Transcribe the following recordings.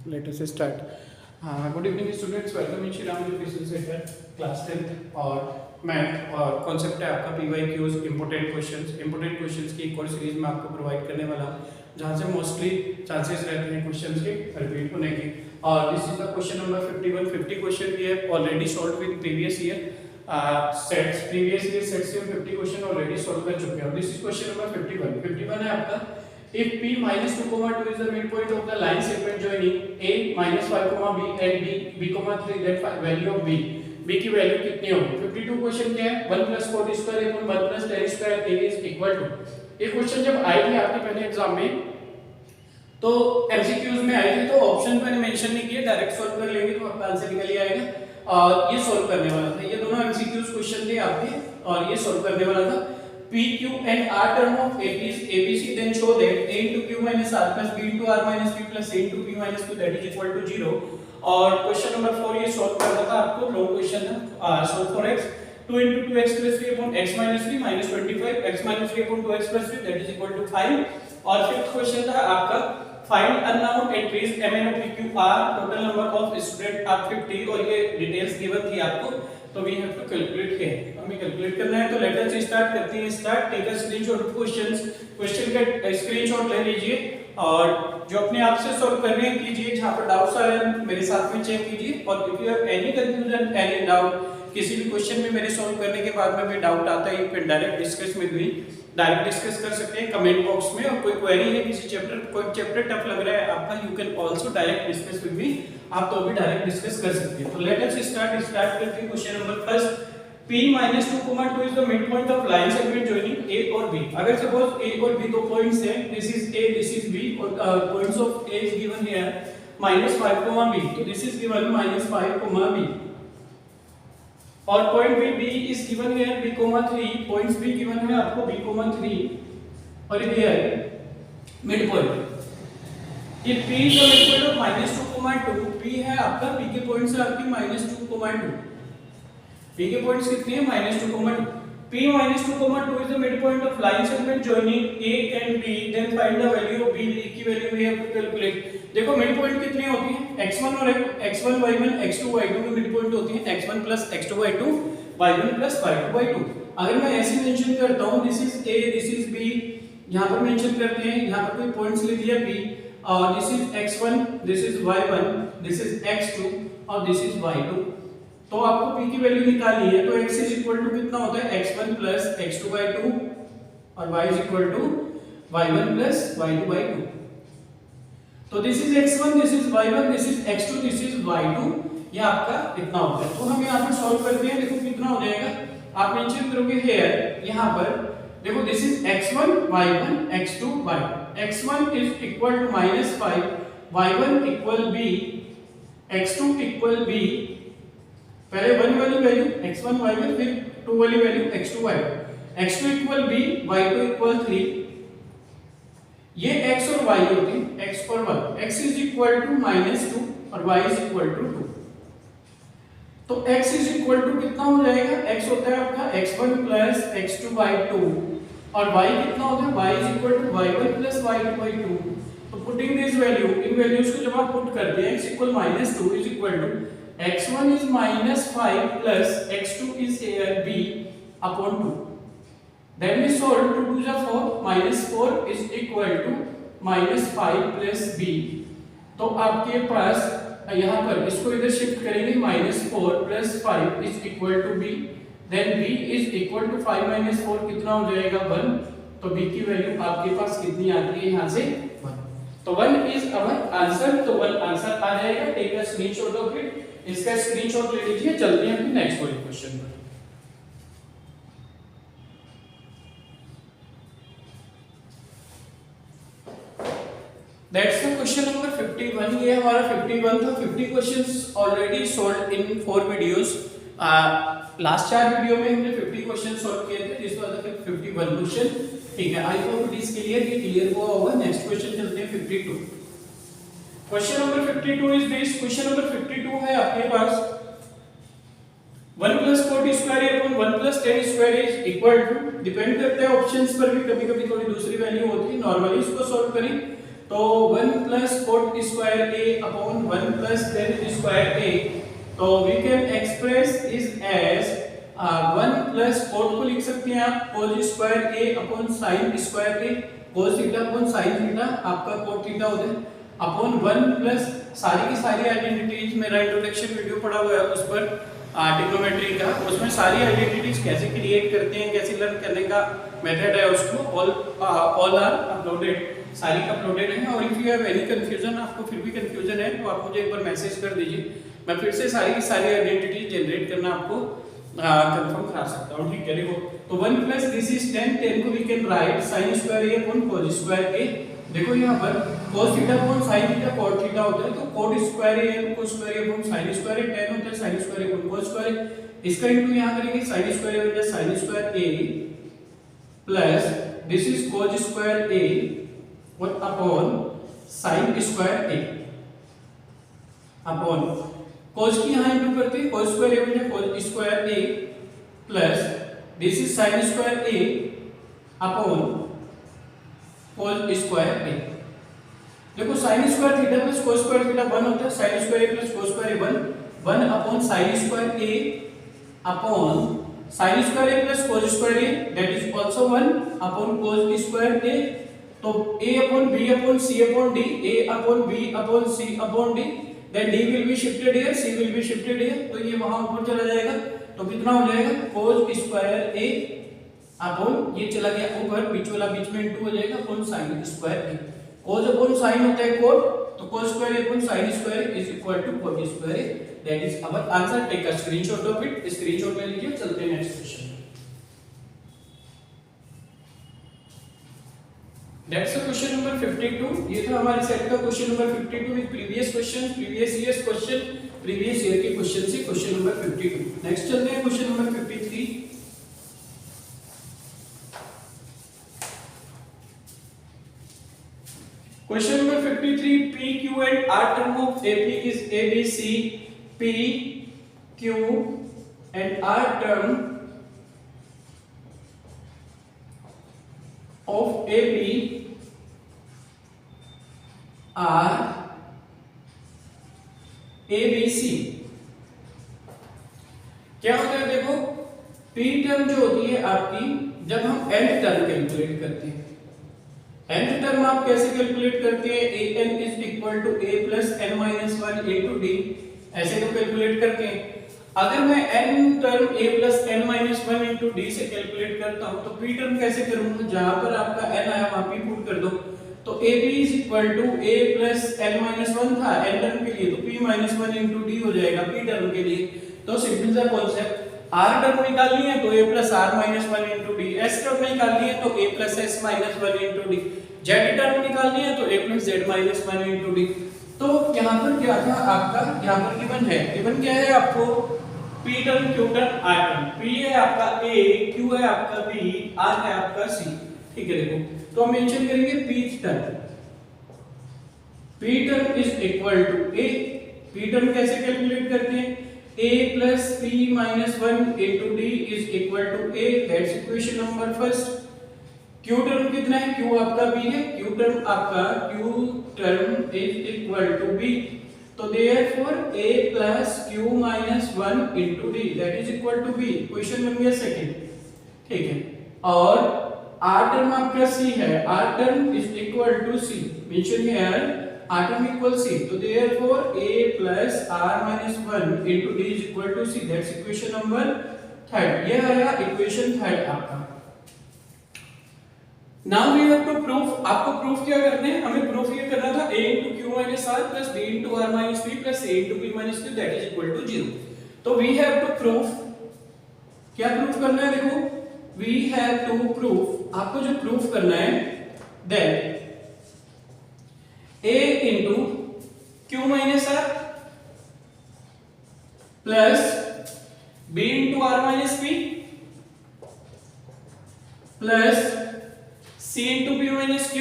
Let us start. Good evening students, welcome in Shri Ram Education Center, class 10th और math और concept है आपका PYQs important questions की एक और सीरीज में आपको प्रोवाइड करने वाला हूँ, जहाँ से मोस्टली चांसेस रहते हैं क्वेश्चंस के रिपीट होने के। और this is the question number 51। 50 question we have already solved with previous year sets से 50 क्वेश्चन ऑलरेडी सॉल्व कर चुके हैं। दिस इज क्वेश्चन नंबर 51 है आपका। If p minus 2, 2 is the midpoint of the line segment joining a minus 5, b and b, 3, then value of b की value कितनी होगी। 52 question क्या है, 1 plus 4 square upon 1 plus 10 square a is equal to। ये question जब आए थे आपके पहले एग्जाम में तो एमसीक्यूज में आए थे, तो ऑप्शन मैंने मेंशन नहीं किया, डायरेक्ट सॉल्व कर लेंगे तो आपका आंसर निकल ही आएगा। और ये सॉल्व करने वाला था, ये दोनों एमसीक्यूज क्वेश्चन थे आपके और ये सॉल्व करने वाला था। P, Q and R term of ABC, then show that A into Q minus R plus B into R minus P plus A into P minus Q that is equal to 0। और question number 4 ये solve करना था आपको, long question है। Solve for x 2 into 2x plus 3 upon x minus 3 minus 25 x minus 3 upon 2x plus 3 that is equal to 5। और fifth question था आपका find unknown entries mn of pqr, total number of student आप 50 और ये details given थी आपको, तो we have to calculate here, हमें कैलकुलेट करना है। तो लेट अस स्टार्ट करते हैं। Start, take a screenshot of question का स्क्रीनशॉट ले लीजिए और जो अपने आप से सॉल्व कर रहे हैं कीजिए, जहां पर डाउट्स आ रहे हैं मेरे साथ में चेक कीजिए। और if you have any confusion any doubt, किसी भी क्वेश्चन में मेरे सॉल्व करने के बाद में डाउट आता है, you can direct discuss with me, direct discuss कर सकते हैं कमेंट बॉक्स में। और कोई क्वेरी है किसी चैप्टर, कोई चैप्टर टफ लग रहा है आपका, you can also direct discuss with me, आप तो भी डायरेक्ट डिस्कस कर सकते हैं। तो लेट अस स्टार्ट करते हैं। Question number first, p minus 2, 2 is the midpoint of line segment joining a और b। अगर सपोज a और b दो पॉइंट्स हैं, this is a, this is b, और points of a is given here -5, b, तो this is given -5, b, और point b is given here b, 3, points b given है आपको b, 3 और ये है midpoint। ये p का midpoint of -2, 2, p है आपका, p के पॉइंट्स है आपकी -2, 2, p के पॉइंट्स कितने हैं -2, 2। p -2, 2 is the midpoint of line segment joining a and b, then find the value of b की value we have to calculate। देखो मिड पॉइंट कितनी होती है, x1 और x1 y1 x2 y2 की मिड पॉइंट होती है x1 plus x2 y2 y1 plus y2 y2। अगर मैं ऐसे मेंशन करता हूं this is a, this is b, यहां पर मेंशन करते हैं, यहां पर कोई पॉइंट्स लिख दिया p, और this is x1, this is y1, this is x2 और दिस इज y2। तो आपको p की वैल्यू निकालनी है, तो x इज इक्वल टू कितना होता है x1 plus x2 y2 और y is equal to y1 plus y2 y2। तो this is x1, this is y1, this is x2, this is y2, ये आपका कितना होता है। तो हम यहाँ पर सॉल्व करते हैं, देखो कितना हो जाएगा, आप मेंशन करोगे हियर, यहाँ पर देखो this is x1 y1 x2 y2, x1 is equal to -5, y1 equal b, x2 equal b, पहले 1 वाली वैल्यू x1 y1, फिर 2 वाली value x2 y2, x2 equal b, y2 equal 3, ये x और y होते हैं, x और y, x is equal to -2 और y इज इक्वल टू 2। तो x इज इक्वल टू कितना हो जाएगा, x होता है आपका x1 प्लस x2 y2 और y कितना होता है, y is equal to y1 plus y2 y2। तो पुटिंग दिस वैल्यू, इन वैल्यूज को जब आप पुट करते हैं, x equal -2 is equal to x1 is -5 plus x2 is b upon 2। Then we solve 2 to the 4, -4 is equal to -5 plus b। तो आपके पास यहाँ पर इसको इधर शिफ्ट करेंगे, -4 plus 5 is equal to b, then b is equal to 5 minus 4 कितना हो जाएगा 1। तो b की वैल्यू आपके पास कितनी आती है यहाँ से 1। तो 1 is our answer, तो 1 आंसर आ जाएगा। Take a screenshot of it, इसका स्क्रीनशॉट ले लीजिए। चलते हैं नेक्स्ट वाले क्वेश्चन पर। That's the question number 51। ये हमारा 51 था। 50 questions already solved in 4 videos. Last 4 video में हमने 50 क्वेश्चन सॉल्व किए थे, दिस वाज द 51 क्वेश्चन। ठीक है, आई होप इट इज क्लियर, ये क्लियर हुआ होगा। नेक्स्ट क्वेश्चन चलते हैं 52। Question number 52 is this. Question number 52 है आपके पास 1 plus 4 square upon 1 plus 10 square is equal to, depend करता है ऑप्शंस पर भी, कभी-कभी थोड़ी दूसरी वैल्यू होती है। नॉर्मली इसको सॉल्व करें तो 1 plus cot square A upon 1 plus tan square A, तो we can express is as 1 plus cot को लिख सकते हैं आप cos square A upon sine square A, cos theta upon sine theta आपका कोट थीटा होता है, अपॉन 1 प्लस सारी की सारी आइडेंटिटीज, मेरा इंट्रोडक्शन वीडियो पड़ा हुआ है उस पर ट्रिग्नोमेट्री का, उसमें सारी आइडेंटिटीज कैसे क्रिएट करते हैं, कैसे लर्न करने का मेथड है उसको ऑल आर अपलोडेड, सारी अपलोडेड है। और if you have any confusion, आपको फिर भी कंफ्यूजन है तो आप मुझे एक बार मैसेज कर दीजिए, मैं फिर से सारी की सारी आइडेंटिटीज जनरेट करना आपको कंफर्म करा सकता हूं। ठीक है, देखो तो 1 प्लस दिस इज 10, 10 को we can write sin square a upon cos square a। देखो यहां पर cos theta upon sin theta cot theta होता है, तो cot स्क्वायर a तो cos square a upon sin square a, 10 होता है sin square a upon cos square a, इसका इनटू यहां करेंगे sin स्क्वायर a बन sin square a plus this is cos square a और upon sin square a upon cos की यहां into करते हैं, cos स्क्वायर a बन cos square a plus this is sin square a upon cos square a। देखो sin square theta plus cos square theta 1 होता है, sin square a plus cos square a 1 upon sin square a upon sin square a plus cos square a that is also 1 upon cos square a। तो a upon b upon c upon d, a upon b upon c upon d, then d will be shifted here, c will be shifted here, तो ये वहां ऊपर चला जाएगा, तो कितना हो जाएगा cos स्क्वायर a अपॉन ये चला गया ऊपर, बीच वाला बीच में इनटू हो जाएगा upon sin square a। cos upon sin होता है cot, तो cos square upon sin square is equal to cot square a, that is our answer. Take a screenshot of it, screenshot ले लीजिए, चलते हैं next question. That's the question number 52। ये था हमारे सेट का question number 52 with previous question, previous years question, previous year के question से क्वेश्चन नंबर 52। नेक्स्ट चलते हैं question number 53। Question number 53, P, Q and R term of AP is ABC, P, Q and R term of AB are ABC। क्या होता है, देखो P term जो होती है आपकी, जब हम nth टर्म कैलकुलेट करते हैं, nth टर्म आप कैसे कैलकुलेट करते हैं, an is equal to a plus n minus 1 into d, ऐसे तो कैलकुलेट करते हैं। अगर मैं n term a plus n minus 1 into d से कैलकुलेट करता हूं, तो p टर्म कैसे करूंगा, जहां पर आपका n आया वहां p पुट कर दो, तो ab is equal to a plus n minus 1 था n टर्म के लिए, तो p minus 1 into d हो जाएगा p टर्म के लिए। तो सिंपल सा कॉन्सेप्ट, r टर्म निकालनी है तो a plus r minus 1 into d, s term निकालनी है तो a plus s minus 1 into d, z term निकालनी है तो a plus z minus 1 into d। तो यहाँ पर क्या था आपका, यहाँ पर गिवन है, गिवन क्या है आपको, p term q term r term, p है आपका a, q है आपका b, r है आपका c। ठीक है, देखो तो हम मेंशन करेंगे p term is equal to a, p term कैसे कैलकुलेट करते हैं, a plus p minus 1 into d is equal to a, that's equation number first। q term कितना है, q आपका b है, q टर्म आपका q term is equal to b, तो therefore a plus q minus 1 into d that is equal to b, question बन गया second. ठीक है, और r टर्म आपका c है, r term is equal to c, mention here r term equal c, तो therefore a plus r minus 1 into d is equal to c, that's equation number third. ये आया equation third आपका। Now we have to proof, आपको proof क्या करना है, हमें proof ये करना था a into q minus r plus b into r minus p plus a into p minus q that is equal to 0। तो वी हैव टू प्रूफ, क्या प्रूफ करना है, देखो वी हैव टू प्रूफ, आपको जो प्रूफ करना है that a into q minus r plus b into r minus p plus c into p minus q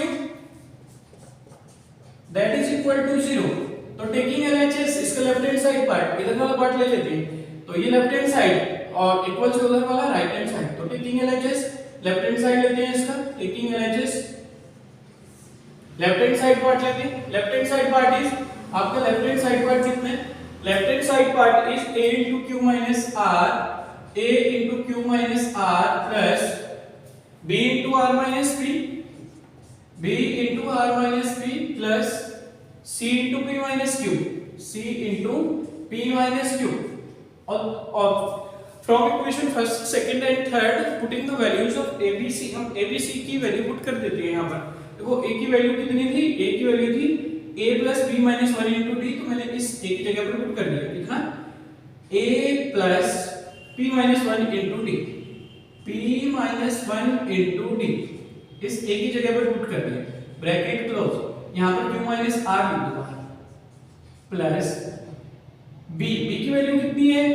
that is equal to 0। तो taking LHS, इसका लेफ्ट हैंड साइड पार्ट, इधर वाला part ले लेते हैं, तो ये लेफ्ट हैंड साइड और इक्वल टू उधर वाला राइट हैंड साइड, तो taking LHS left hand side लेते हैं इसका, taking LHS left hand side part लेते हैं। Left hand side part is आपका लेफ्ट हैंड साइड पार्ट कितना है? Left hand side part is a into q minus r, a into q minus r plus b into r minus p, b into r minus p plus c into p minus q, c into p minus q. और from equation first, second and third putting the values of abc, हम abc की value put कर देते हैं यहाँ पर। देखो a की वैल्यू कितनी थी? a की वैल्यू थी a plus b minus 1 into d, तो मैंने इस a की जगह पर पुट कर दिया कितना? a plus p minus 1 into d, p minus 1 into d इस a की जगह पर पुट कर दिया, ब्रैकेट क्लोज। यहाँ पर q minus r लिख दूंगा प्लस b, b की वैल्यू कितनी है?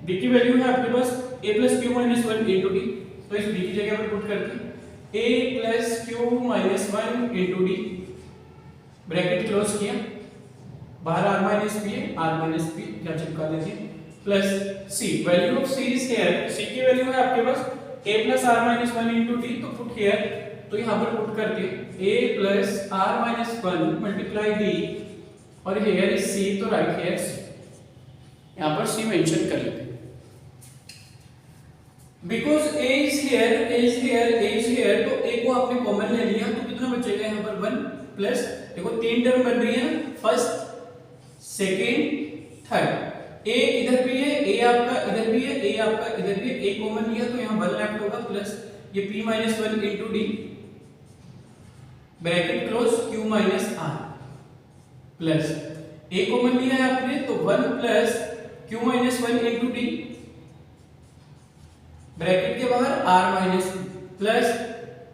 b की वैल्यू है आपके पास a plus q minus 1 into d, तो इस b की जगह पर पुट करके a plus q minus 1 into d, bracket close किया, बाहर r minus p है, r minus p क्या चिपका देते हैं, plus c, value of c is here, c की वैल्यू है आपके पास a plus r minus 1 into d, तो पुट हियर, तो यहाँ पर पुट करके a plus r minus 1 multiply d, और हियर इज c, तो राइट हियर c, यहाँ पर c मेंशन कर लेते हैं। Because a is here, a is here, a is here, तो a को आपने कॉमन ले लिया, तो कितना बचेगा यहाँ पर 1 प्लस, देखो तीन टर्म बन रही है ना, फर्स्ट सेकेंड थर्ड, a इधर भी है, a आपका इधर भी है, a आपका इधर भी है, a कॉमन लिया तो यहाँ 1 लेफ्ट होगा, प्लस ये p minus 1 into d, bracket close, q minus r, plus a common लिया है आपने तो 1 plus q minus 1 into d, bracket के बाहर r minus plus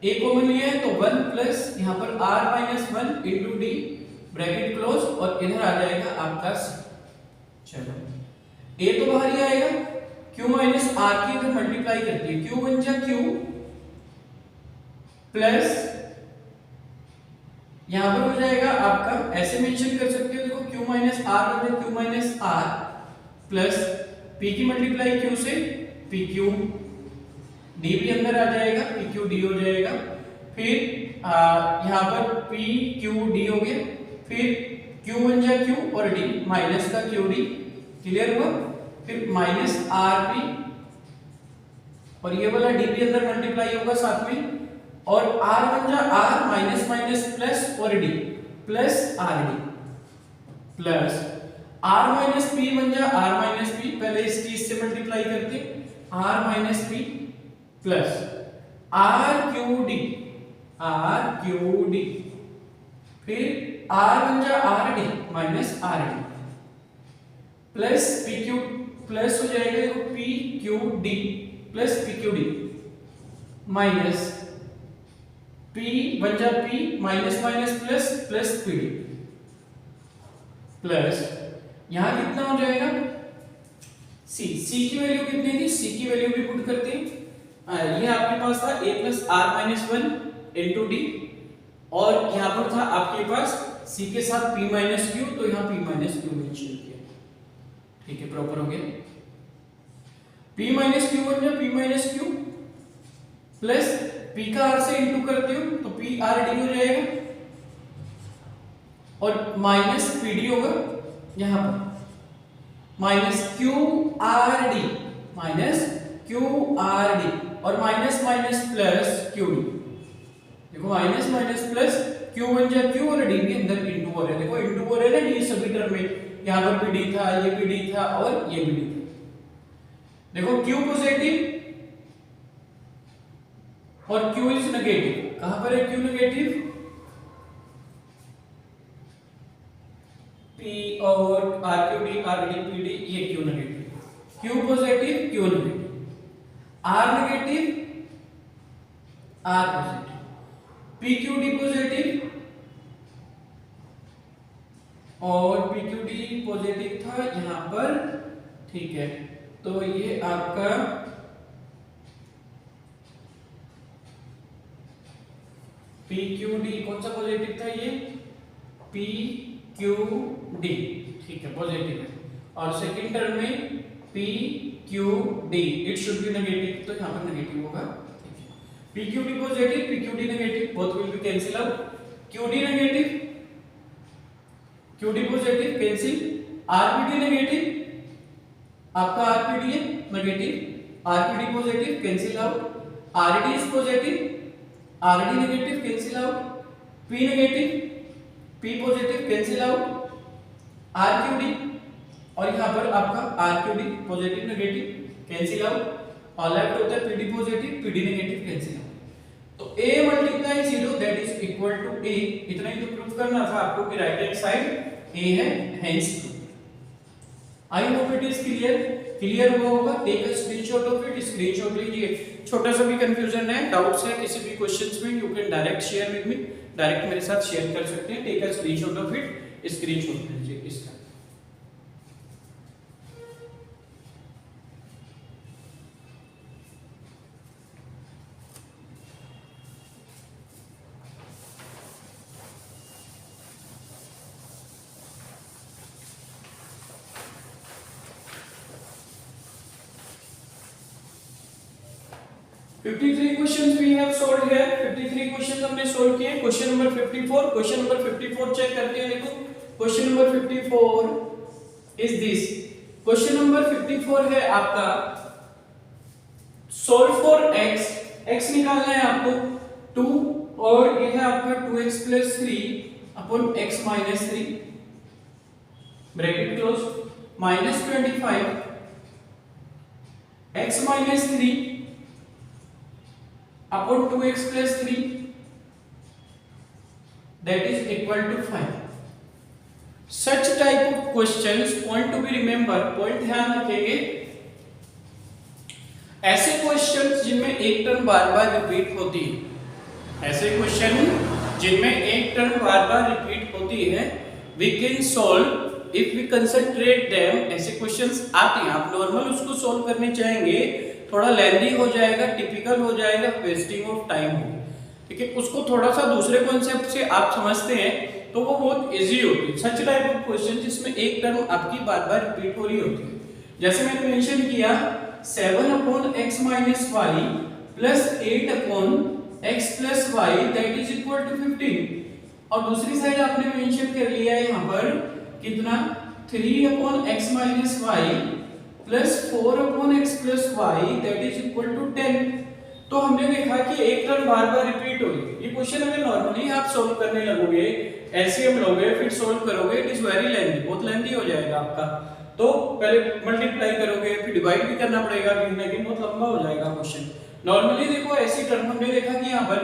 a common लिया है तो 1 प्लस यहाँ पर r minus 1 into d, bracket close, और इधर आ जाएगा आपका c। चलो a तो बाहर ही आएगा, q minus r की इधर मल्टीप्लाई करती है, q बन जा q प्लस यहाँ पर हो जाएगा आपका, ऐसे मेंशन कर सकते हो, देखो q minus r बन जाए q minus r plus p की मल्टीप्लाई q से pq, d भी अंदर आ जाएगा, pq d हो जाएगा, फिर यहाँ पर pq d हो गया, फिर q बन जाए q और d माइनस का qd, क्लियर हुआ, फिर माइनस rp, और ये वाला d भी अंदर मल्टीप्लाई होगा साथ में, और r बन जा r माइनस माइनस प्लस और d plus rd, plus r minus p बन जा r माइनस p, पहले इस चीज से मल्टीप्लाई करते, r minus p plus rqd, फिर r बन जा rd minus rd, plus pq, plus हो जाएगा देखो pqd plus pqd, minus p बन जा p minus minus plus plus pd, plus यहां कितना हो जाएगा c, c की वैल्यू कितनी थी, c की वैल्यू भी पुट करते हैं, ये आपके पास था a plus r minus 1 into d, और यहाँ पर था आपके पास c के साथ p माइनस q, तो यहाँ p माइनस q मेंशन किया, ठीक है, प्रॉपर हो गया, p माइनस q बन जाए p minus q plus p का r से इंटू करते हो तो p r d हो जाएगा, और माइनस pd होगा यहाँ पर, minus q r d, minus q r d, और minus minus plus q d, देखो माइनस माइनस प्लस q बन जाए q, और d भी अंदर इंटू हो रहा है, देखो इंटू हो रहा है ना, ये सभी टर्म में, यहाँ पर pd था, ये pd था, और ये pd था, देखो q पॉजिटिव और q इज नेगेटिव, कहां पर है q नेगेटिव, p और rqd rd pd, ये q negative, q positive q negative, r negative r positive, pqd positive और pqd पॉजिटिव था यहां पर, ठीक है, तो ये आपका PQD कौन सा पॉजिटिव था, ये PQD, ठीक है, पॉजिटिव है, और सेकंड टर्म में PQD, it should be negative, तो यहाँ पर नेगेटिव होगा, ठीक है, PQD positive PQD negative, both will be cancel out, QD negative, QD positive cancel, RPD negative, आपका RPD है negative, RPD positive cancel out, RD is positive, RD negative cancel out, P negative, P positive cancel out, RQD और यहाँ पर आपका RQD positive negative cancel out और left होता है PD positive PD negative cancel out. तो A multiply 0 that is equal to A, इतना ही तो प्रूफ करना था आपको कि राइट हैंड साइड A है, hence proof. I hope it is clear हुआ होगा। Take a screenshot of it, screenshot लीजिए। छोटा सा भी कंफ्यूजन है, डाउट्स है किसी भी क्वेश्चंस में, you can direct share with me, direct मेरे साथ शेयर कर सकते हैं। Take a screenshot of it, screenshot लीजिए इसका। $53 questions we have solved here. 53 questions हमने solve किए। Question number 54, question number 54 check करते हैं। देखो question number 54 is this। Question number 54 है आपका solve for x, x निकालना है आपको 2 और ये है आपका 2x plus 3 upon x minus 3 bracket close minus 25 x minus 3 upon 2x plus 3 that is equal to 5। such type of questions point to be remember, point ध्यान रखेंगे, ऐसे क्वेश्चंस जिनमें एक टर्म बार बार रिपीट होती है, ऐसे क्वेश्चन जिनमें एक टर्म बार बार रिपीट होती है, we can solve if we concentrate them। ऐसे क्वेश्चंस आते हैं, आप नॉर्मल उसको सोल्व करने चाहेंगे थोड़ा लेंथी हो जाएगा, टिपिकल हो जाएगा, वेस्टिंग ऑफ टाइम होगी, ठीक है। उसको थोड़ा सा दूसरे कॉन्सेप्ट से आप समझते हैं तो वो बहुत इजी होती है। सच टाइप ऑफ क्वेश्चन जिसमें एक टर्म आपकी बार बार रिपीट हो रही होती है, जैसे मैंने मेंशन किया 7 upon x minus y plus 8 upon x plus y that is equal to 15। और दूसरी साइड आपने मेंशन कर लिया है यहाँ पर कितना 3 upon x minus y plus 4 upon x plus y that is equal to 10। तो हमने देखा कि एक टर्म बार बार रिपीट हो रही है। ये क्वेश्चन अगर नॉर्मली आप सॉल्व करने लगोगे, एलसीएम लोगे फिर सॉल्व करोगे, इट इज वेरी लेंथी, बहुत लेंथी हो जाएगा आपका। तो पहले मल्टीप्लाई करोगे फिर डिवाइड भी करना पड़ेगा, कहीं ना कहीं बहुत लंबा हो जाएगा क्वेश्चन। नॉर्मली देखो ऐसी टर्म हमने देखा कि यहाँ पर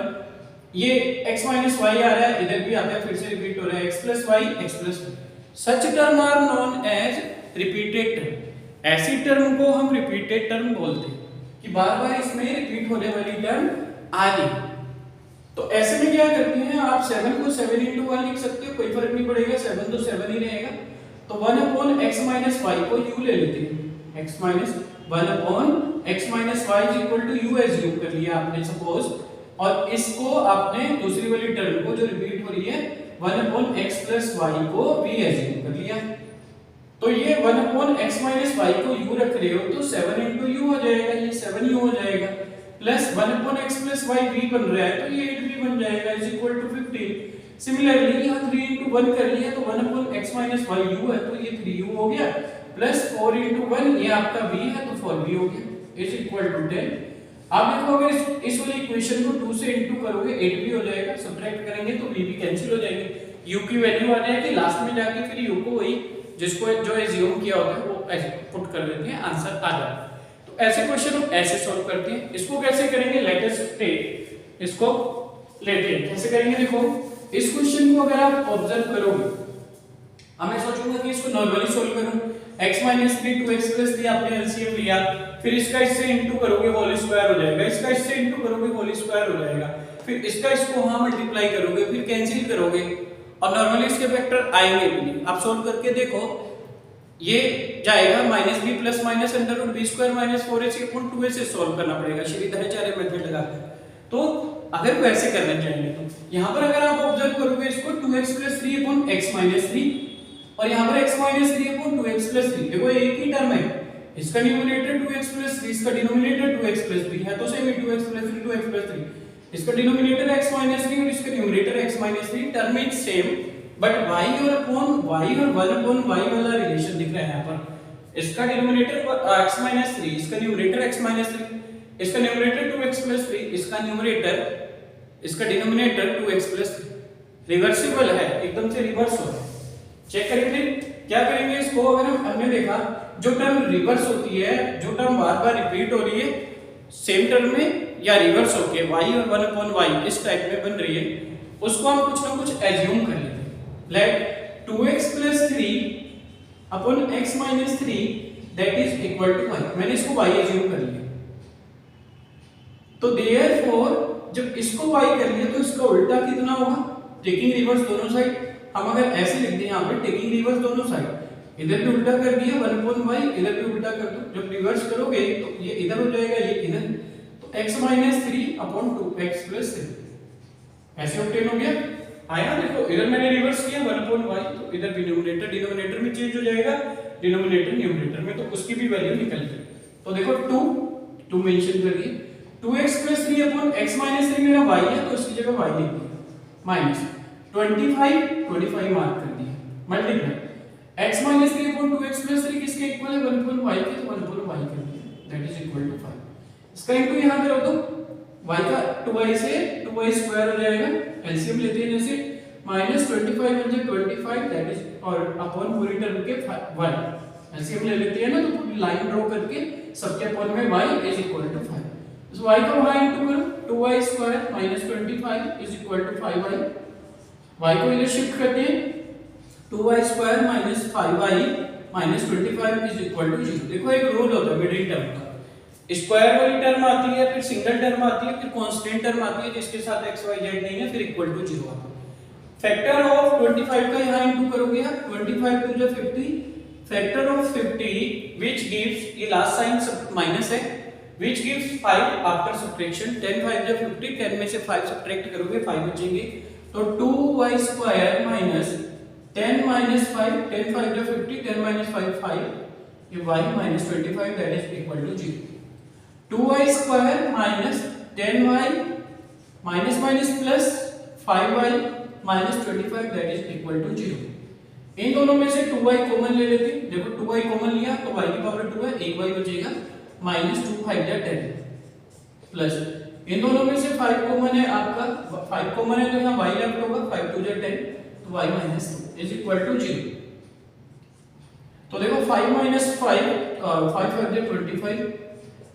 ये x minus y आ रहा है, इधर भी आता है, फिर से रिपीट हो रहा है x plus y x plus y। Such term are known as repeated term. ऐसी टर्म को हम रिपीटेड टर्म बोलते हैं कि बार बार इसमें रिपीट होने वाली टर्म आ रही। तो ऐसे में क्या करते हैं आप 7 को 7 into 1 लिख सकते हो, कोई फर्क नहीं पड़ेगा, 7 तो 7 ही रहेगा। तो 1 upon x minus y को u ले लेते हैं, x minus 1 upon x minus y is equal to u as u कर लिया आपने सपोज, और इसको आपने दूसरी वाली टर्म को जो रिपीट हो रही है 1 upon x plus y को v as u कर लिया। तो ये 1 upon x minus y को u रख रहे हो तो 7 into u हो जाएगा, ये 7u हो जाएगा, plus 1 upon x plus y v बन रहा है तो ये 8v बन जाएगा इज इक्वल टू 15। सिमिलरली यहाँ 3 into 1 कर लिया तो 1 upon x minus y u है तो ये 3u हो गया, प्लस 4 into 1 ये आपका v है तो 4v हो गया इज इक्वल टू 10। आप देखो अगर इस वाली इक्वेशन को 2 से इंटू करोगे 8v हो जाएगा, सब्ट्रैक्ट करेंगे तो v भी कैंसिल हो जाएंगे। u की वैल्यू आ जाएगी लास्ट में जाके, फिर u को वही जिसको जो एज्यूम किया होता है वो ऐसे पुट कर देते हैं, आंसर आ जाता है। तो ऐसे क्वेश्चन हम ऐसे सॉल्व करते हैं। इसको कैसे करेंगे, लेट अस टेक इसको लेते हैं, कैसे करेंगे देखो। इस क्वेश्चन को अगर आप ऑब्जर्व करोगे, मैं सोचूंगा कि इसको नॉर्मली सॉल्व करूं, x - 3 2x + 3 आपने एलसीएम लिया, फिर इसका इससे इंटू करोगे होल स्क्वायर हो जाएगा, इसका इससे इंटू करोगे होल स्क्वायर हो जाएगा, फिर इसका इसको वहां मल्टीप्लाई करोगे, फिर कैंसिल करोगे और नॉर्मली इसके फैक्टर आएंगे भी नहीं। आप सॉल्व करके देखो, ये जाएगा -b + -√b² - 4ac/2a से सॉल्व करना पड़ेगा श्रीधराचार्य मेथड लगाकर। तो अगर वो ऐसे करना चाहेंगे तो यहाँ पर अगर आप ऑब्जर्व करोगे इसको 2x + 3 x - 3 और यहाँ पर x - 3 2x + 3, देखो एक ही टर्म है, इसका न्यूमरेटर 2x + 3, इसका डिनोमिनेटर 2x + 3 है तो सेम 2x + 3 2x + 3। इसका डिनोमिनेटर x माइनस 3 और इसका numerator x minus 3, term is same, but y और 1 अपॉन y वाला रिलेशन दिख रहा है यहाँ पर। इसका डिनोमिनेटर x माइनस 3, इसका न्यूमरेटर x माइनस 3, इसका न्यूमरेटर 2x प्लस 3, इसका डिनोमिनेटर 2x प्लस 3। रिवर्सिबल है, एकदम से रिवर्स हो रहा है। चेक करेंगे क्या करेंगे इसको। अगर हमने देखा जो टर्म रिवर्स होती है, जो टर्म बार बार रिपीट हो रही है सेम टर्म में या रिवर्स होके y और 1 अपॉन y इस टाइप में बन रही है, उसको हम कुछ ना कुछ एज्यूम कर लेते हैं। Let 2x plus 3 upon x minus 3 that is equal to y। मैंने इसको y एज्यूम कर लिया, तो देयरफॉर जब इसको y कर लिया तो इसका उल्टा कितना होगा, टेकिंग रिवर्स दोनों साइड। हम अगर ऐसे लिख दें यहाँ पे टेकिंग रिवर्स दोनों साइड, इधर भी उल्टा कर दिया 1 अपॉन y, इधर भी उल्टा कर दो। जब रिवर्स करोगे तो ये इधर हो जाएगा, ये इधर, तो x minus 3 upon 2x plus 3 ऐसे ऑब्टेन हो गया। आया देखो, इधर मैंने रिवर्स किया 1 अपॉन y, तो इधर भी न्यूमरेटर डिनोमिनेटर में चेंज हो जाएगा, डिनोमिनेटर न्यूमरेटर में, तो उसकी भी वैल्यू निकल गई। तो देखो 2 मेंशन कर दिए, 2x plus 3 upon x minus 3 मेरा y है, तो इसकी जगह y लिख दिया, माइनस 25 मार्क कर दिया, multiply x minus 3 upon 2x plus 3 किसके इक्वल है, 1 अपॉन y के, तो 1 अपॉन y कर दिया, दैट इज इक्वल टू 5। इसका इनटू यहां पे रख दो, y का 2y से 2y स्क्वायर हो जाएगा, एलसीएम लेते हैं जैसे, माइनस 25 बन जाए 25 दैट इज, और अपॉन पूरी टर्म के 1 एलसीएम ले लेते हैं ना, तो पूरी लाइन ड्रॉ करके सबके अपॉन में y इज इक्वल टू 5। तो y का y इनटू करो, 2y square minus 25 is equal to 5y। y को इधर शिफ्ट करते हैं, 2y square minus 5y minus 25 is equal to 0। देखो एक रूल होता है मिडिल टर्म का, स्क्वायर वाली टर्म आती है, फिर सिंगल टर्म आती है, फिर कांस्टेंट टर्म आती है जिसके साथ x y z नहीं है, फिर इक्वल टू 0 आता है। फैक्टर ऑफ 25 का यहां इनटू करोगे आप, 25 to the 50, factor of 50 which gives, ये लास्ट साइन सब माइनस है, which gives 5 after subtraction, 10 5 the 50, 10 में से 5 सब्ट्रैक्ट करोगे 5 बचेंगे, तो 2y स्क्वायर माइनस 10 माइनस 5, 10 5 जो 50, 10 माइनस 5 5, ये y minus 25 that is equal to 0। 2y square minus 10y minus minus plus 5y minus 25 that is equal to 0। इन दोनों में से 2y कॉमन ले लेते हैं, देखो 2y कॉमन लिया तो y की पावर 2 है, एक y बचेगा, माइनस 2 5 जा 10 प्लस, इन दोनों में से 5 कॉमन है आपका, 5 कॉमन है तो यहाँ y लेफ्ट होगा, 5 2 जा 10, तो y minus 2 is equal to 0। तो देखो 5 माइनस 5 5 5 जा 25,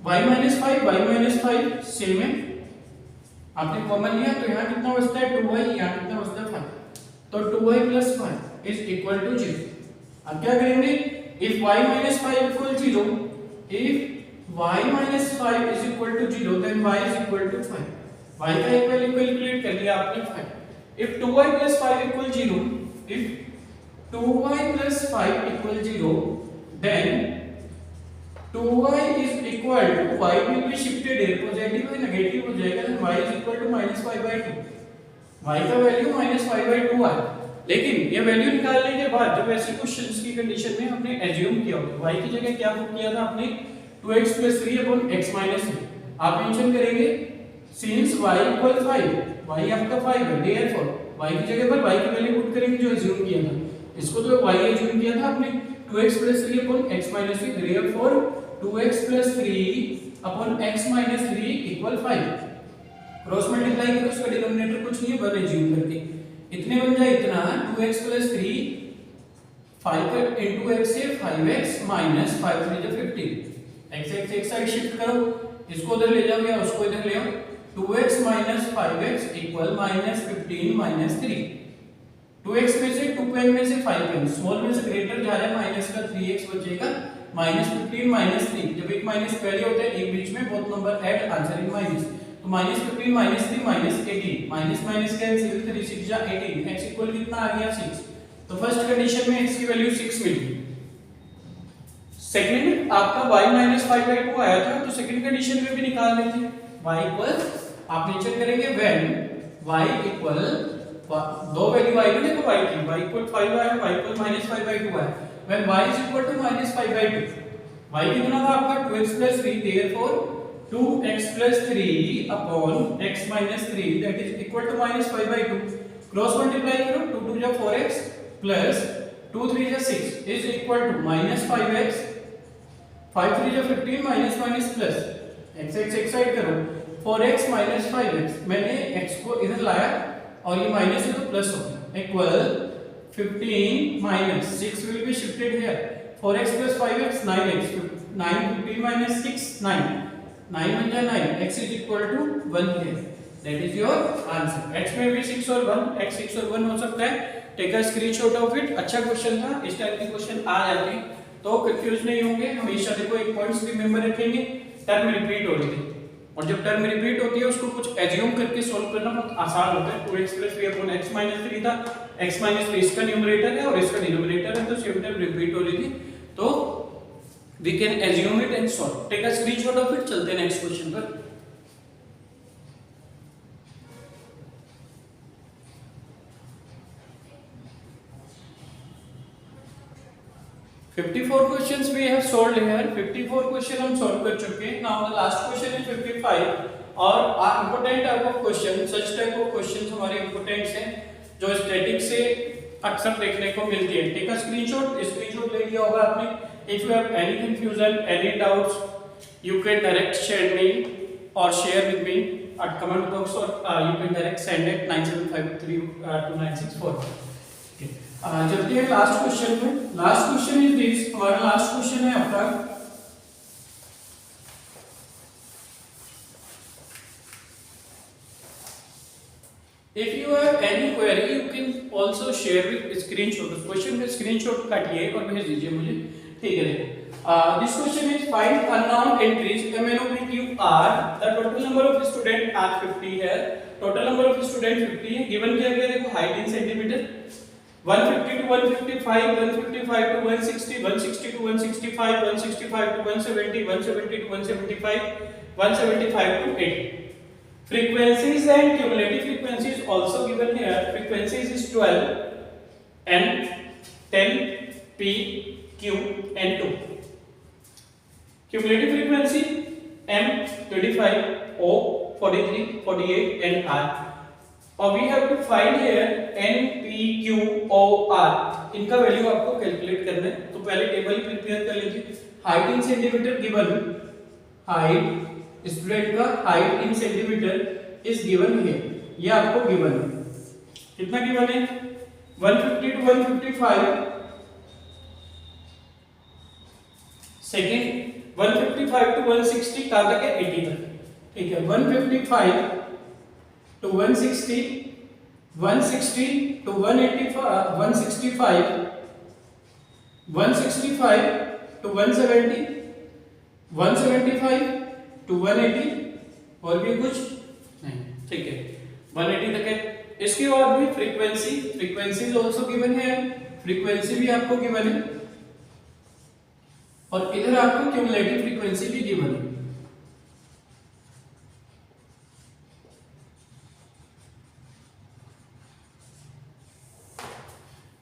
y माइनस 5 सेम है, आपने कॉमन लिया तो यहाँ कितना बचता है 2y, यहाँ कितना बचता है 5, तो 2y plus 5 is equal to 0। अब क्या करेंगे, if y minus 5 equal 0, if y minus 5 is equal to 0 then y is equal to 5, y का इक्वल कैलकुलेट कर लिया आपने 5। if 2y plus 5 equal 0, if 2y plus 5 equal 0 then 2y is equal to, y will be shifted here, positive है negative हो जाएगा, then y is equal to minus 5/2, y का value minus 5/2 आया। लेकिन ये वैल्यू निकालने के बाद जब ऐसे क्वेश्चंस की कंडीशन में हमने एज्यूम किया होगा, y की जगह क्या पुट किया था आपने, 2x plus 3 upon x minus 3, आप मेंशन करेंगे since y equal 5, y आपका 5 है, therefore y की जगह पर y की वैल्यू पुट करेंगे जो एज्यूम किया था, इसको तो y एज्यूम किया था आपने 2x plus 3 upon x minus 3, therefore 2x plus 3 upon x minus 3 equal 5। Cross multiply करो, उसका डिनोमिनेटर कुछ नहीं है, 1 एज्यूम करके इतने बन जाए इतना, 2x plus 3 5 का into x से 5x minus 5 3 जो 15, x x एक साइड शिफ्ट करो, इसको उधर ले जाओ या उसको इधर ले आओ, 2x minus 5x equal minus 15 minus 3, 2x में से 2 पेन में से 5 पेन, स्मॉल में से ग्रेटर जा रहा है, माइनस का 3x बचेगा, माइनस 15 माइनस 3, जब एक माइनस पहले होता है एक बीच में, both number add answer in minus, तो minus 15 minus 3 minus 18, minus minus cancel, 3 6 जा 18, x इक्वल कितना आ गया 6। तो फर्स्ट कंडीशन में x की वैल्यू 6 मिली। सेकंड आपका y minus 5/2 आया था, तो सेकंड कंडीशन में भी निकाल लेते हैं, y इक्वल आप मेंशन करेंगे when y इक्वल, दो वैल्यू y को देखो y की, y इक्वल 5 आया, y इक्वल minus 5/2 आया, when y is equal to minus 5/2, y कितना था आपका 2x plus 3, therefore 2x plus 3 upon x minus 3 that is equal to minus 5 by 2. Cross multiply करो 2 2 जा 4x plus 2 3 जा 6 is equal to minus 5x 5 3 जा 15 minus minus plus x x एक side करो 4x minus 5x मैंने x को इधर लाया और ये माइनस है तो प्लस हो गया equal 15 minus 6 will be shifted here 4x plus 5x 9x 9 15 minus 6 9 9 1 जा 9 x is equal to 1 here that is your answer x में भी 6 और 1 x 6 और 1 हो सकता है take a screenshot of it अच्छा क्वेश्चन था इस टाइप के क्वेश्चन आ जाते हैं तो कंफ्यूज नहीं होंगे हमेशा देखो एक पॉइंट्स रिमेंबर रखेंगे टर्म रिपीट हो रही थी और जब टर्म रिपीट होती है उसको कुछ एज्यूम करके सॉल्व करना बहुत आसान होता है 2x + 3 अपॉन x - 3 था x - 3 इसका न्यूमरेटर है और इसका डिनोमिनेटर है तो सेम टाइम रिपीट हो रही थी तो we can assume it and solve take a screenshot of it चलते हैं नेक्स्ट क्वेश्चन पर 54 questions we have solved here 54 question हम solve कर चुके हैं now the last question is 55 और important type of question such type of questions हमारे important हैं जो static से अक्सर देखने को मिलती है take a screenshot ले लिया होगा आपने if you have any confusion any doubts you can direct share me or share with me at comment box or you can direct send at 97532964 चलते हैं लास्ट क्वेश्चन में लास्ट क्वेश्चन इज दिस हमारा last question है आपका if you have any query you can also share with screenshot उस question का screenshot काटिए और भेज दीजिए मुझे ठीक है देखो this question is find unknown entries MNOPQR the total number of student are 50 है टोटल नंबर ऑफ स्टूडेंट 50 है गिवन किया गया देखो height in centimetre 150 to 155 155 to 160 160 to 165 165 to 170 170 to 175 175 to 80 frequencies and cumulative frequencies also given here frequencies is 12 n 10 p q and 2 cumulative frequency m 25 o 43 48 and r और we have to find here n p q o r इनका value आपको calculate करना है तो पहले table prepare कर लीजिए height in centimetre given height student का height in centimetre is given here ये आपको गिवन है कितना गिवन है 150 to 155 सेकंड 155 to 160 कहां तक है 80 तक ठीक है 155 to 160 160 to 185 165 165 to 170 175 to 180 और भी कुछ नहीं ठीक है 180 तक है इसके बाद भी फ्रीक्वेंसी आल्सो गिवन है फ्रीक्वेंसी भी आपको गिवन है और इधर आपको क्यूमुलेटिव फ्रीक्वेंसी भी गिवन है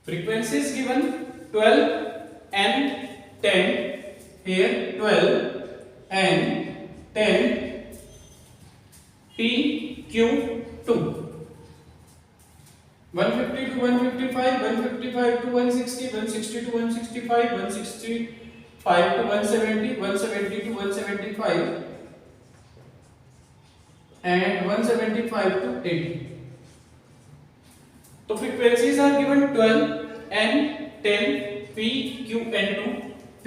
frequencies given 12 and 10 here 12 and 10 p q 2 150 to 155 155 to 160 160 to 165 165 to 170 170 to 175 and 175 to 80 तो frequencies are given 12 n 10 p q and 2 p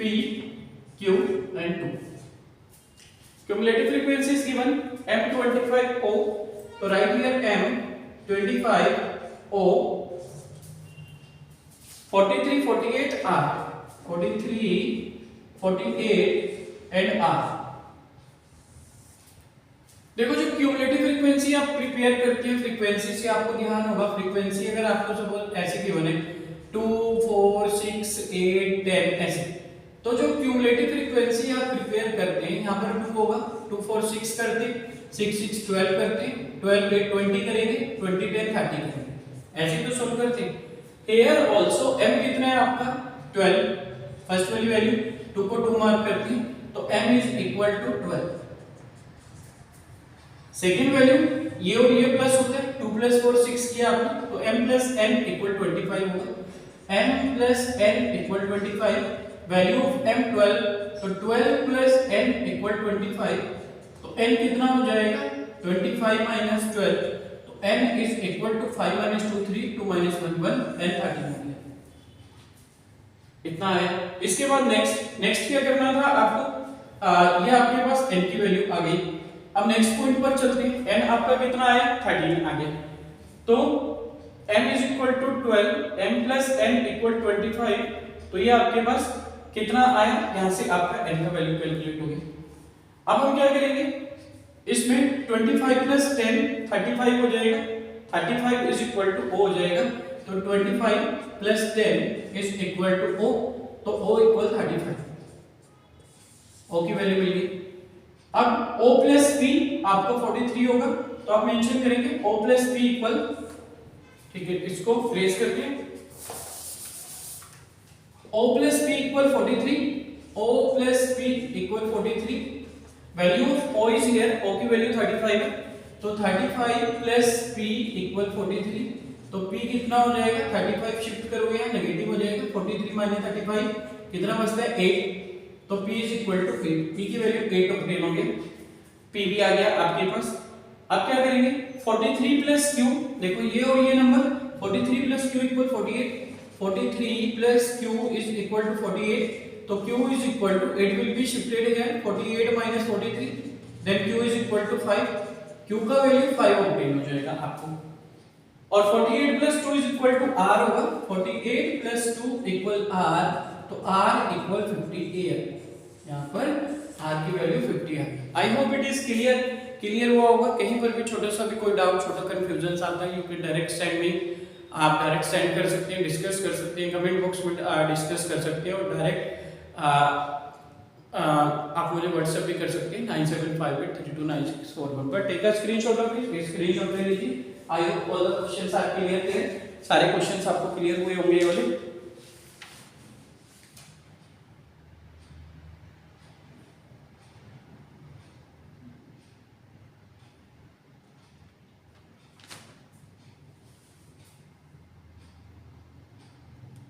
q and 2 cumulative frequency is given m25 o तो write here m25 o 43 48 r 43 48 and r देखो जो cumulative frequency आप prepare करते हैं frequency से आपको ध्यान होगा फ्रीक्वेंसी अगर आपको सपोज ऐसे गिवन है 2 4 6 8 10 ऐसे तो जो क्यूमुलेटिव फ्रीक्वेंसी आप प्रिपेयर करते हैं यहां पर 2 होगा 2 4 6 करते 6 6 12 करते 12 8 20 करेंगे 20 10 30 करेंगे ऐसे तो सॉल्व करते हियर आल्सो m कितना है आपका 12 फर्स्ट वाली वैल्यू 2 को 2 मार्क करते हैं तो m is equal to 12 second value ये और ये प्लस होते हैं, 2 + 4 6 किया आपने, तो m + n = 25 होगा, m + n = 25, value of m 12, तो 12 + n = 25, तो n कितना हो जाएगा 25 - 12, तो n = 5 - 2 3, 2 - 1 1, n 13 हो गया, इतना है। इसके बाद नेक्स्ट क्या करना था आपको, ये आपके पास n की वैल्यू आ गई। अब नेक्स्ट पॉइंट पर चलते हैं, n आपका कितना आया 13 आ गया, तो m = 12, m + n = 25, तो ये आपके पास कितना आया, यहां से आपका n का वैल्यू कैलकुलेट हो गया। अब हम क्या करेंगे, इसमें 25 + 10 35 हो जाएगा, 35 = o हो जाएगा, तो 25 + 10 = o, तो o = 35, o की वैल्यू मिल गई। अब o + p आपका 43 होगा, तो आप मेंशन करेंगे o + p इक्वल, ठीक है, इसको फ्रेज करते हैं, o + p = 43, o + p = 43, value of o is here, o की वैल्यू 35 है, तो 35 + p = 43, तो p कितना हो जाएगा, 35 शिफ्ट करोगे या नेगेटिव हो जाएगा, 43 - 35 कितना बचता है 8, तो p = 8, p की वैल्यू 8 ऑब्टेन हो गई, p भी आ गया आपके पास। अब क्या करेंगे, 43 + q, देखो ये और ये नंबर, 43 + q = 48, 43 + q = 48, तो q = 8 will be shifted here, 48 - 43, then q = 5, q का वैल्यू 5 ऑब्टेन हो जाएगा आपको, और 48 + 2 = r होगा, 48 + 2 = r, तो r = 50 a, यहाँ पर r की वैल्यू 50 है। आई होप इट इज क्लियर हुआ होगा। कहीं पर भी छोटा सा भी कोई डाउट, छोटा कंफ्यूजन आता है, you can direct send me, आप डायरेक्ट सेंड कर सकते हैं, डिस्कस कर सकते हैं, कमेंट बॉक्स में डिस्कस कर सकते हैं, और डायरेक्ट आप मुझे व्हाट्सएप भी कर सकते हैं 9758329641 पर। Take a screenshot of it, screenshot ले लीजिए। I hope all the questions are clear, सारे क्वेश्चंस आपको क्लियर हुए होंगे ये वाले।